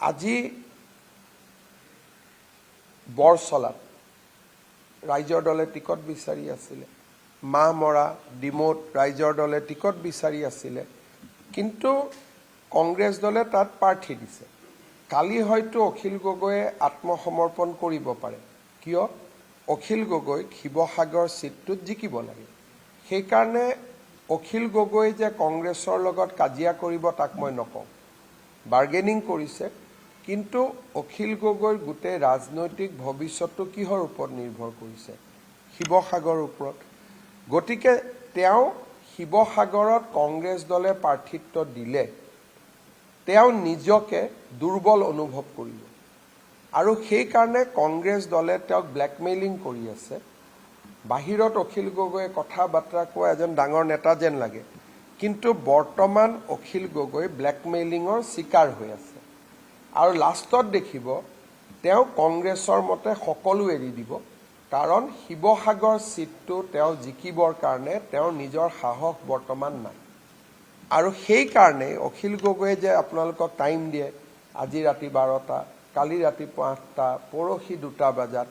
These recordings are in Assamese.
আজি বৰচলাত ৰাইজৰ দলে টিকট বিচাৰি আছিলে, মাহমৰা ডিমোত ৰাইজৰ দলে টিকট বিচাৰি আছিলে, কিন্তু কংগ্ৰেছ দলে তাত প্ৰাৰ্থী দিছে। কালি হয়তো অখিল গগৈয়ে আত্মসমৰ্পণ কৰিব পাৰে, কিয় অখিল গগৈক শিৱসাগৰ চিটটোত জিকিব লাগে। সেইকাৰণে অখিল গগৈ যে কংগ্ৰেছৰ লগত কাজিয়া কৰিব তাক মই নকওঁ, বাৰ্গেনিং কৰিছে, কিন্তু অখিল গগৈৰ গোটেই ৰাজনৈতিক ভৱিষ্যতটো কিহৰ ওপৰত নিৰ্ভৰ কৰিছে? শিৱসাগৰৰ ওপৰত। গতিকে তেওঁ শিৱসাগৰত কংগ্ৰেছ দলে প্ৰাৰ্থিত্ব দিলে তেওঁ নিজকে দুৰ্বল অনুভৱ কৰিব, আৰু সেইকাৰণে কংগ্ৰেছ দলে তেওঁক ব্লেকমেইলিং কৰি আছে। বাহিৰত অখিল গগৈয়ে কথা বাৰ্তা কোৱা এজন ডাঙৰ নেতা যেন লাগে, কিন্তু বৰ্তমান অখিল গগৈ ব্লেকমেইলিঙৰ চিকাৰ হৈ আছে, আৰু লাষ্টত দেখিব তেওঁ কংগ্ৰেছৰ মতে সকলো এৰি দিব, কাৰণ শিৱসাগৰ চিটটো তেওঁ জিকিবৰ কাৰণে তেওঁৰ নিজৰ সাহস বৰ্তমান নাই। আৰু সেইকাৰণে অখিল গগৈয়ে যে আপোনালোকক টাইম দিয়ে, আজি ৰাতি 12টা, কালি ৰাতিপুৱা 8টা, পৰহি 2টা বজাত,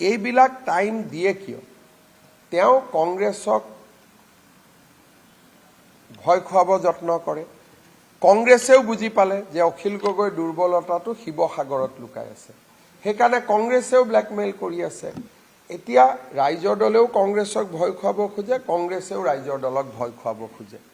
এইবিলাক টাইম দিয়ে কিয়? তেওঁ কংগ্ৰেছক ভয় খুৱাব যত্ন কৰে। কংগ্ৰেছেও বুজি পালে যে অখিল গগৈৰ দুৰ্বলতাটো শিৱসাগৰত লুকাই আছে, সেইকাৰণে কংগ্ৰেছেও ব্লেকমেইল কৰি আছে। এতিয়া ৰাইজৰ দলেও কংগ্ৰেছক ভয় খুৱাব খোজে, কংগ্ৰেছেও ৰাইজৰ দলক ভয় খুৱাব খোজে।